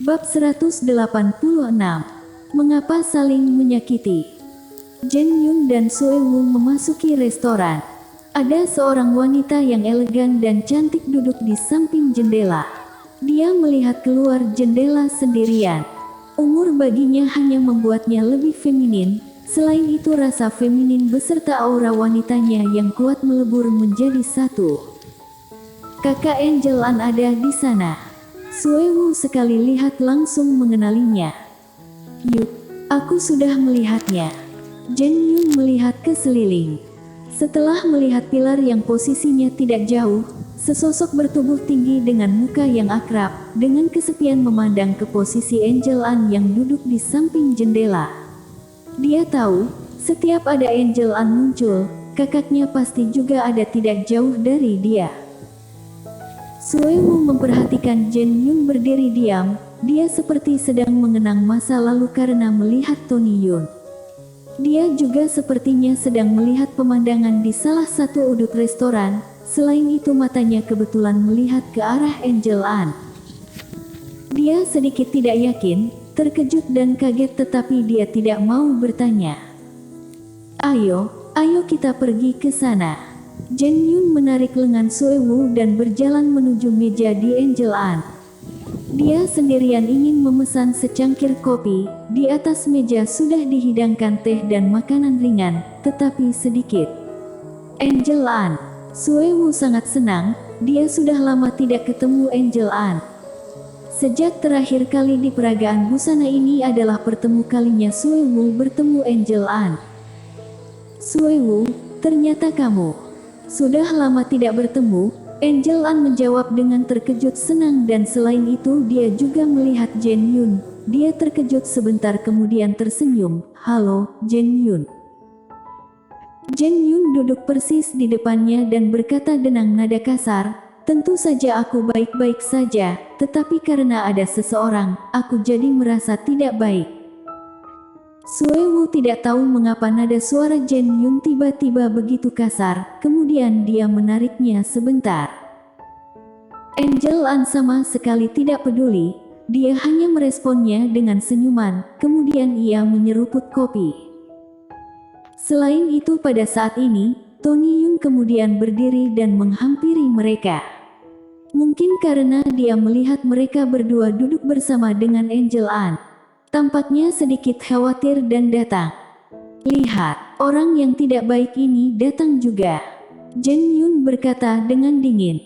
Bab 186. Mengapa saling menyakiti? Jen Yun dan Sue Woo memasuki restoran. Ada seorang wanita yang elegan dan cantik duduk di samping jendela. Dia melihat keluar jendela sendirian. Umur baginya hanya membuatnya lebih feminin. Selain itu rasa feminin beserta aura wanitanya yang kuat melebur menjadi satu. Kakak Angel An ada di sana. Sue Woo sekali lihat langsung mengenalinya. Yuk, aku sudah melihatnya. Jen Yun melihat ke seliling. Setelah melihat pilar yang posisinya tidak jauh, sesosok bertubuh tinggi dengan muka yang akrab, dengan kesepian memandang ke posisi Angel An yang duduk di samping jendela. Dia tahu, setiap ada Angel An muncul, kakaknya pasti juga ada tidak jauh dari dia. Sue Woo memperhatikan Jen Yun berdiri diam, dia seperti sedang mengenang masa lalu karena melihat Tony Yun. Dia juga sepertinya sedang melihat pemandangan di salah satu udut restoran, selain itu matanya kebetulan melihat ke arah Angel An. Dia sedikit tidak yakin, terkejut dan kaget tetapi dia tidak mau bertanya. Ayo kita pergi ke sana. Jen Yun menarik lengan Sue Woo dan berjalan menuju meja di Angel An. Dia sendirian ingin memesan secangkir kopi, di atas meja sudah dihidangkan teh dan makanan ringan, tetapi sedikit. Angel An. Sue Woo sangat senang, dia sudah lama tidak ketemu Angel An. Sejak terakhir kali di peragaan busana ini adalah pertemu kalinya Sue Woo bertemu Angel An. Sue Woo, ternyata kamu. Sudah lama tidak bertemu, Angel An menjawab dengan terkejut senang dan selain itu dia juga melihat Jen Yun. Dia terkejut sebentar kemudian tersenyum. Halo, Jen Yun. Jen Yun duduk persis di depannya dan berkata dengan nada kasar, tentu saja aku baik-baik saja, tetapi karena ada seseorang, aku jadi merasa tidak baik. Sue Woo tidak tahu mengapa nada suara Jen Yun tiba-tiba begitu kasar, kemudian dia menariknya sebentar. Angel An sama sekali tidak peduli, dia hanya meresponnya dengan senyuman, kemudian ia menyeruput kopi. Selain itu pada saat ini, Tony Yun kemudian berdiri dan menghampiri mereka. Mungkin karena dia melihat mereka berdua duduk bersama dengan Angel An. Tampaknya sedikit khawatir dan datang. Lihat, orang yang tidak baik ini datang juga. Jen Yun berkata dengan dingin.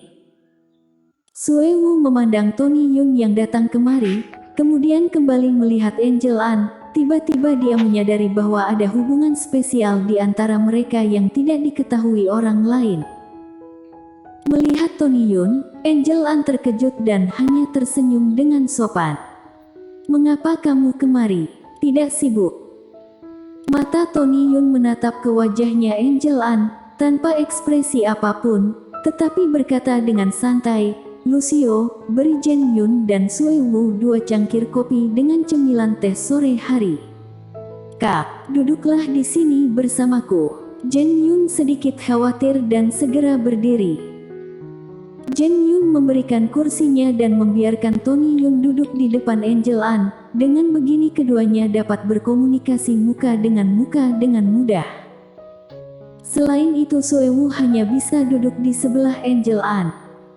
Sue Woo memandang Tony Yun yang datang kemari, kemudian kembali melihat Angel An. Tiba-tiba dia menyadari bahwa ada hubungan spesial di antara mereka yang tidak diketahui orang lain. Melihat Tony Yun, Angel An terkejut dan hanya tersenyum dengan sopan. Mengapa kamu kemari? Tidak sibuk? Mata Tony Yun menatap ke wajahnya Angel An, tanpa ekspresi apapun, tetapi berkata dengan santai, Lucio, beri Jen Yun dan Sue Woo 2 cangkir kopi dengan cemilan teh sore hari. Kak, duduklah di sini bersamaku. Jen Yun sedikit khawatir dan segera berdiri. Jen Yun memberikan kursinya dan membiarkan Tony Yun duduk di depan Angel An. Dengan begini keduanya dapat berkomunikasi muka dengan mudah. Selain itu Sue Woo hanya bisa duduk di sebelah Angel An.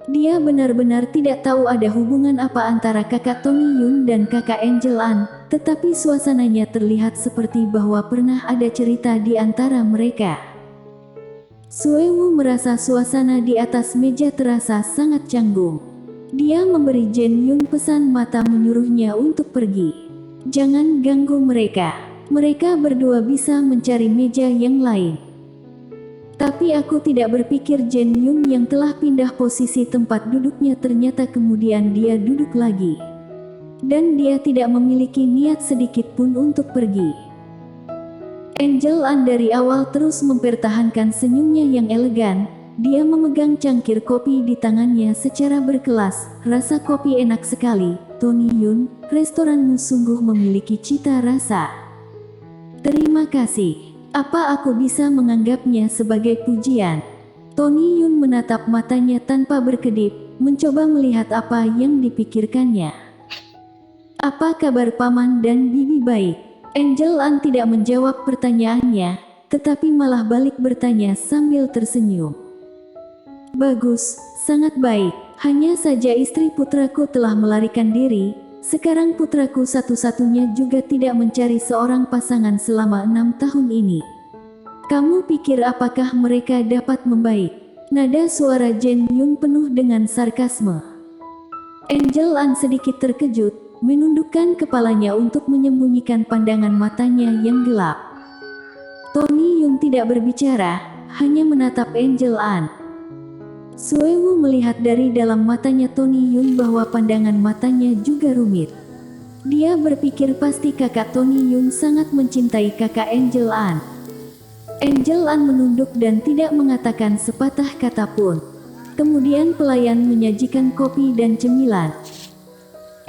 Dia benar-benar tidak tahu ada hubungan apa antara kakak Tony Yun dan kakak Angel An, tetapi suasananya terlihat seperti bahwa pernah ada cerita di antara mereka. Sue Woo merasa suasana di atas meja terasa sangat canggung. Dia memberi Jen Yun pesan mata menyuruhnya untuk pergi. Jangan ganggu mereka. Mereka berdua bisa mencari meja yang lain. Tapi aku tidak berpikir Jen Yun yang telah pindah posisi tempat duduknya ternyata kemudian dia duduk lagi. Dan dia tidak memiliki niat sedikit pun untuk pergi. Angel An dari awal terus mempertahankan senyumnya yang elegan. Dia memegang cangkir kopi di tangannya secara berkelas. Rasa kopi enak sekali, Tony Yun. Restoranmu sungguh memiliki cita rasa. Terima kasih. Apa aku bisa menganggapnya sebagai pujian? Tony Yun menatap matanya tanpa berkedip, mencoba melihat apa yang dipikirkannya. Apa kabar paman dan bibi baik? Angel An tidak menjawab pertanyaannya, tetapi malah balik bertanya sambil tersenyum. Bagus, sangat baik. Hanya saja istri putraku telah melarikan diri. Sekarang putraku satu-satunya juga tidak mencari seorang pasangan selama 6 tahun ini. Kamu pikir apakah mereka dapat membaik? Nada suara Jen Yun penuh dengan sarkasme. Angel An sedikit terkejut, menundukkan kepalanya untuk menyembunyikan pandangan matanya yang gelap. Tony Yun tidak berbicara, hanya menatap Angel An. Suewu melihat dari dalam matanya Tony Yun bahwa pandangan matanya juga rumit. Dia berpikir pasti kakak Tony Yun sangat mencintai kakak Angel An. Angel An menunduk dan tidak mengatakan sepatah kata pun. Kemudian pelayan menyajikan kopi dan cemilan.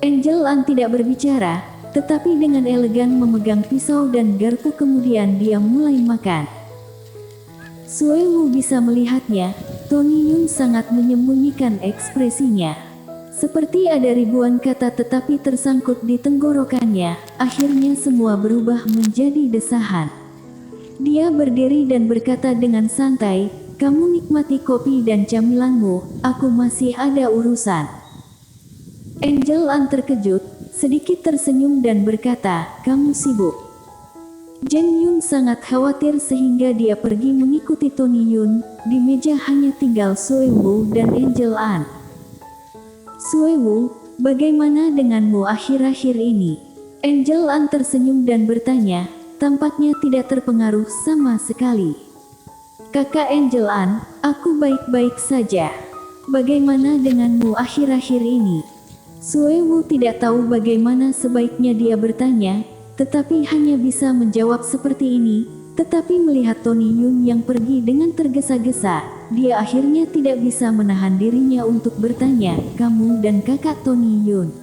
Angel An tidak berbicara, tetapi dengan elegan memegang pisau dan garpu kemudian dia mulai makan. Suewu bisa melihatnya, Tony Yun sangat menyembunyikan ekspresinya. Seperti ada ribuan kata tetapi tersangkut di tenggorokannya, akhirnya semua berubah menjadi desahan. Dia berdiri dan berkata dengan santai, "Kamu nikmati kopi dan camilanmu, aku masih ada urusan." Angel An terkejut, sedikit tersenyum dan berkata, "Kamu sibuk?" Jen Yun sangat khawatir sehingga dia pergi mengikuti Tony Yun. Di meja hanya tinggal Suewu dan Angel An. "Suewu, bagaimana denganmu akhir-akhir ini?" Angel An tersenyum dan bertanya, tampaknya tidak terpengaruh sama sekali. "Kakak Angel An, aku baik-baik saja. Bagaimana denganmu akhir-akhir ini?" Suewu tidak tahu bagaimana sebaiknya dia bertanya, tetapi hanya bisa menjawab seperti ini. Tetapi melihat Tony Yun yang pergi dengan tergesa-gesa, dia akhirnya tidak bisa menahan dirinya untuk bertanya, "Kamu dan kakak Tony Yun,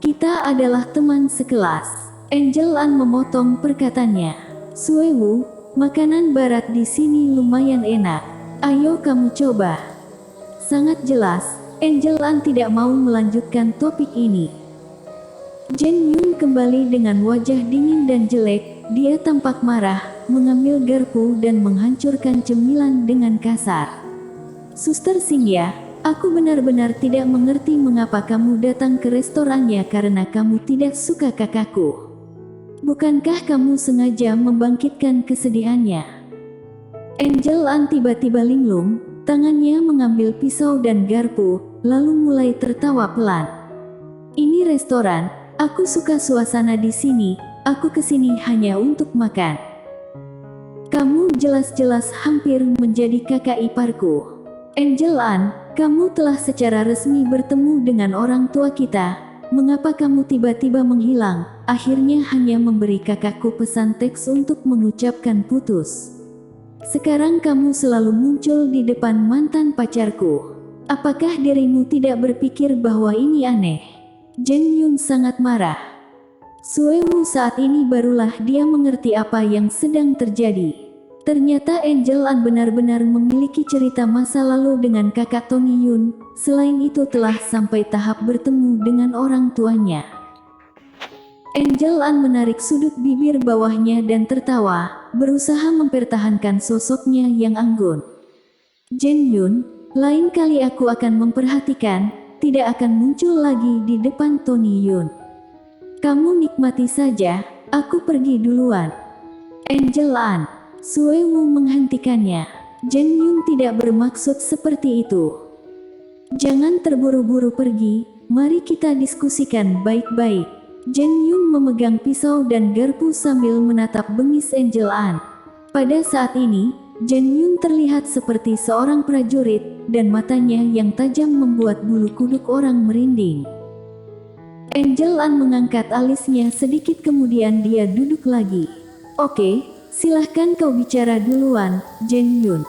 kita adalah teman sekelas." Angel An memotong perkataannya. "Suewu, makanan barat di sini lumayan enak. Ayo kamu coba." Sangat jelas, Angel An tidak mau melanjutkan topik ini. Jen Yun kembali dengan wajah dingin dan jelek. Dia tampak marah, mengambil garpu dan menghancurkan cemilan dengan kasar. "Suster Singya, aku benar-benar tidak mengerti mengapa kamu datang ke restorannya karena kamu tidak suka kakakku. Bukankah kamu sengaja membangkitkan kesedihannya?" Angel An tiba-tiba linglung, tangannya mengambil pisau dan garpu, lalu mulai tertawa pelan. "Ini restoran, aku suka suasana di sini, aku kesini hanya untuk makan. Kamu jelas-jelas hampir menjadi kakak iparku. Angel An, kamu telah secara resmi bertemu dengan orang tua kita. Mengapa kamu tiba-tiba menghilang, akhirnya hanya memberi kakakku pesan teks untuk mengucapkan putus. Sekarang kamu selalu muncul di depan mantan pacarku. Apakah dirimu tidak berpikir bahwa ini aneh?" Jen Yun sangat marah. Suewu saat ini barulah dia mengerti apa yang sedang terjadi. Ternyata Angel An benar-benar memiliki cerita masa lalu dengan kakak Tony Yun. Selain itu telah sampai tahap bertemu dengan orang tuanya. Angel An menarik sudut bibir bawahnya dan tertawa, berusaha mempertahankan sosoknya yang anggun. "Jen Yun, lain kali aku akan memperhatikan, tidak akan muncul lagi di depan Tony Yun. Kamu nikmati saja, aku pergi duluan." Angel An. Suewu menghentikannya. "Jen Yun tidak bermaksud seperti itu. Jangan terburu-buru pergi, mari kita diskusikan baik-baik." Jen Yun memegang pisau dan garpu sambil menatap bengis Angel An. Pada saat ini, Jen Yun terlihat seperti seorang prajurit, dan matanya yang tajam membuat bulu kuduk orang merinding. Angel An mengangkat alisnya sedikit kemudian dia duduk lagi. "Oke, silahkan kau bicara duluan, Jen Yun."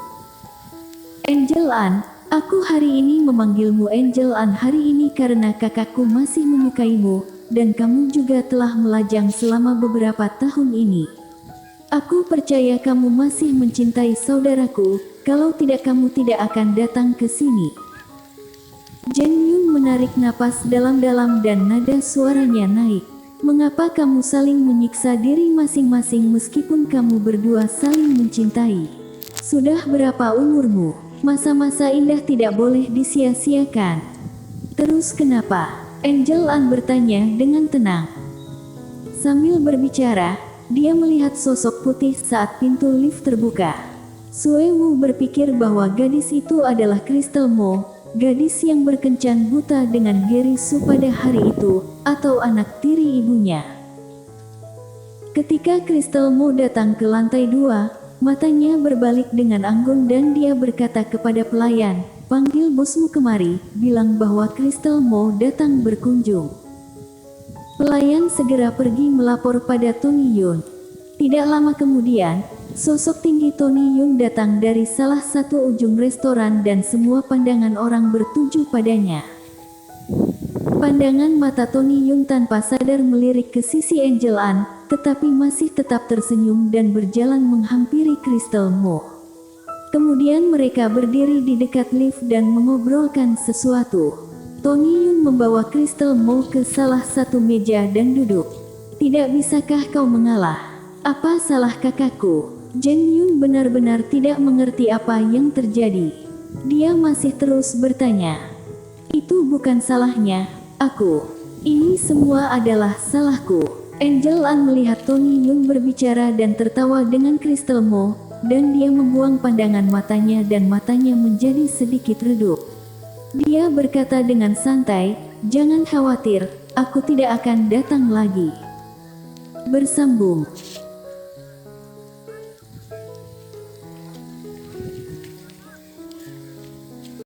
"Angel An, aku hari ini memanggilmu Angel An hari ini karena kakakku masih menyukaimu, dan kamu juga telah melajang selama beberapa tahun ini. Aku percaya kamu masih mencintai saudaraku, kalau tidak kamu tidak akan datang ke sini." Jen Yun Yun menarik napas dalam-dalam dan nada suaranya naik. Mengapa kamu saling menyiksa diri masing-masing meskipun kamu berdua saling mencintai? Sudah berapa umurmu? Masa-masa indah tidak boleh disia-siakan. Terus kenapa? Angel An bertanya dengan tenang. Sambil berbicara, dia melihat sosok putih saat pintu lift terbuka. Sue Wu berpikir bahwa gadis itu adalah Crystal Mo, gadis yang berkencan buta dengan Gary Su pada hari itu, atau anak tiri ibunya. Ketika Crystal Mo datang ke lantai 2, matanya berbalik dengan anggun dan dia berkata kepada pelayan, "Panggil bosmu kemari, bilang bahwa Crystal Mo datang berkunjung." Pelayan segera pergi melapor pada Tony Yun. Tidak lama kemudian, sosok tinggi Tony Yun datang dari salah satu ujung restoran dan semua pandangan orang bertuju padanya. Pandangan mata Tony Yun tanpa sadar melirik ke sisi Angel An, tetapi masih tetap tersenyum dan berjalan menghampiri Crystal Mo. Kemudian mereka berdiri di dekat lift dan mengobrolkan sesuatu. Tony Yun membawa Crystal Mo ke salah satu meja dan duduk. "Tidak bisakah kau mengalah? Apa salah kakakku?" Jen Yun benar-benar tidak mengerti apa yang terjadi. Dia masih terus bertanya. "Itu bukan salahnya, aku. Ini semua adalah salahku." Angel An melihat Tony Yun berbicara dan tertawa dengan Crystal Mo, dan dia membuang pandangan matanya dan matanya menjadi sedikit redup. Dia berkata dengan santai, "Jangan khawatir, aku tidak akan datang lagi." Bersambung.